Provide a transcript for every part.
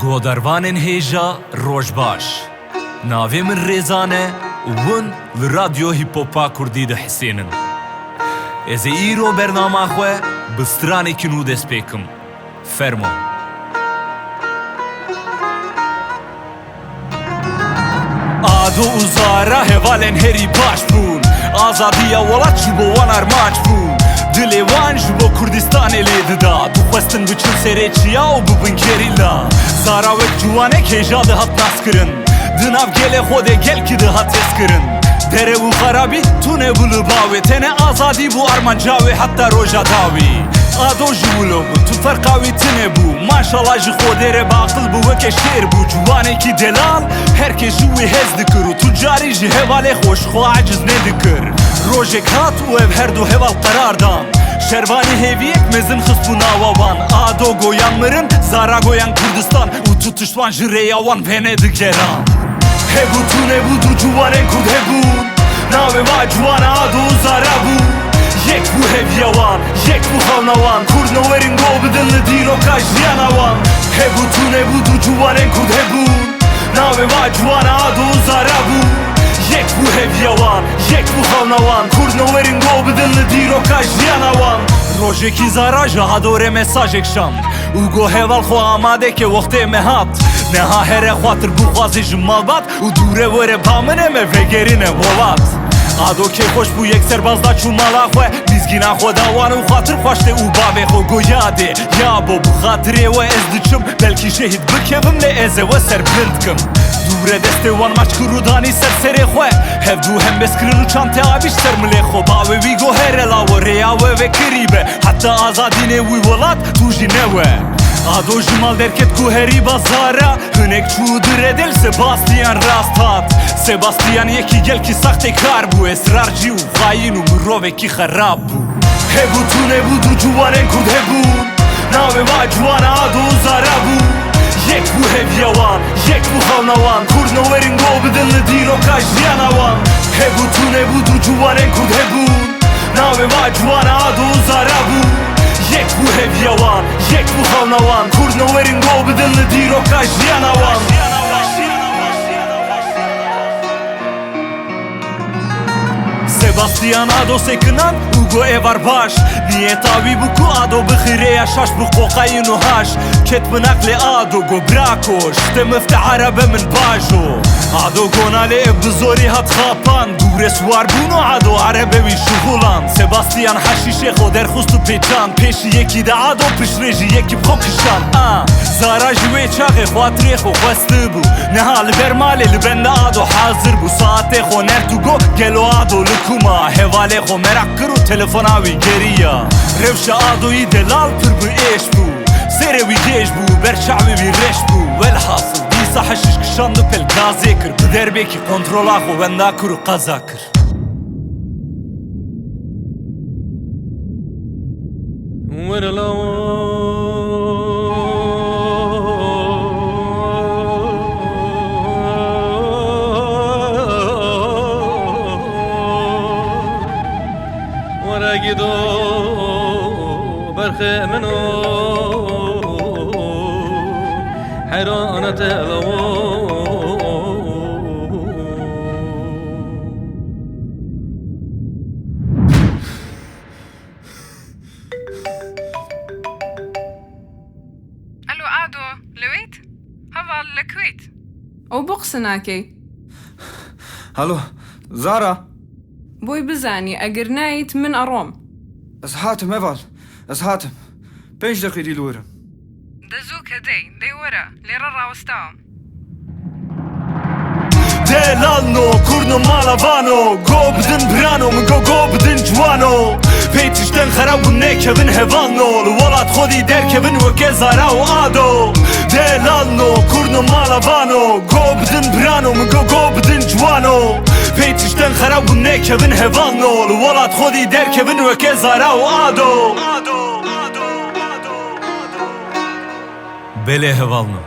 گۆدەروانên هێژە ڕۆژ باش ناوێ من ڕێزانە ون li radyo hip-hopa Kurdî dihesênin. Ez ê îro bernama xwe bi stranekî nû dest pê kim. Fermo. Ado û zara hevalên herî baş bûn. Azadiya welat ji bo wan armanc bû. Dilê wan ji bo Kurdistanê lê dida. Dixwestin biçin serê çiya û bibin kerîla. Zara wek ciwanek hêja dihat naskirin. Di nav gelê xwedê gelkî dihat hêzkirin. Dere û xerabî tune bû li bawê. Tene azadî bû armanca wê heta roja dawî. Ado ji wilo bû tu ferqa wî tune bû. Maşallah ji xwedêre baqil bû weke şêr bû. Ciwanekî delal herkes ji wî hez dikir û tu carî ji hevalê xwe ji xwe aciz nedikir. Rojek hat û ev her du heval qerar dan. Şervanî hêviyek mezin xist bû nawa wan. Ado goyan mirin zara goyan Kurdistan û tu tiştwan ji rêya wan vêne digeran. Hebû tune bû du ciwanên Kurd hebûn. Navê va ciwana ado û zara bû. Yek bû heviya wan, yek bû xewna wan. Kurd newerin go bidin li dîroka jiyana wan. Hebû tune bû du ciwanên Kurd hebûn. Navê va ciwana ado û zara bû. Yek bû heviya wan, yek bû xewna wan. Kurd newerin go bidin li dîroka jiyana wan. Rojekî zara ji hadorê mesajek şand û got heval xwe amadeke wextê me hat. Neha here xwatir bû xwazê ji malbat û dûre were ba min e me vegerîne welat. Ado kêxweş bû yek serbaz da çû mala xwe. Mîzgîna xwe da wan û xatir xweştê û bavê xwe goyadê. Ya bo bi xatirê we ez diçim belkî şehîd bikevim lê ez ê we serbilind kim. Dûre destê wan maç kir û danî ser serê xwe. Hev dû hembeskirin û çantê avîş ser milê xwe. Bavê wî got here lawe rêya we vekirî be. Heta azadînê wî welat tu jî ne we. Ado ji mal derket ku herî bazara. Hinek çû dire dil Sebastian rast hat. Sebastian yekî gelkî saxtê kar bû. Esrarcî û xayîn û mirovekî xerab bû. Hebû tune bû du ciwanên Kurd hebûn. Navê va ciwana ado û zara bû. Yek bû heviya wan, yek bû xewna wan. Kurd newerin go bidin li dîroka jiyana wan. Hebû tune bû du ciwanên Kurd hebûn. Navê va ciwana ado û zara bû. Yek bû heviya wan, yek bû xewna wan. Kurd newerin go bidin li dîroka jiyana wan. Sebastian ado sekinan û got evar baş. Niyeta wî bû ku ado bixîreya şaş bi qoqayîn û haş. Ket min eqlê ado got brako. Şte mifte erebe min bajo. Ado gonalê ev bi zorî hat xapan. Dûre swar bûn û ado erebe wî şixulan. Sebastian heşîşê xwe derxist û pêçan. Pêşî yekî de ado pişrê jî yekî bi xwe kişan. Zara ji wê çaxê xwatirê xwe xwestî bû. Niha li ber malê li benda ado hazir bû. Saetê xwe nert û got gelo ado li kuma. Hevalê xwe merak kir û telefona wî geriya. Rewşa adoyî delal pir bi êş bû. Serê wî gêj bû, berçavê wî reş bû. Velhasıl dîsa heşîş kişand û pel gazê kir. Bi derbekî kontrola xwe wenda kir û qeza kir. ورقدو برخ منو حيرانة لو الو ادو لويت هذا الكويت او بقسناكي هلو زارا بوي بزاني اقرنايت من اروم از هاتم ايفال از هاتم 5 دقيقة دي لورا دزوك دي ورا ليرا وستاهم Delano, kurno malavano. Go bidin brano, min go bidin ciwano. Pêtişten xerab û nekevin hevalno. Li welat xwedî derkevin weke zara û ado. Delano, kurno malavano. Go bidin brano, min go bidin ciwano. Pêtişten xerab û nekevin hevalno. Li welat xwedî derkevin weke zara û ado. Belê hevalno.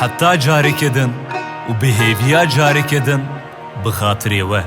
Heta carekê din û bi hêviya carekê din bi xatirê we.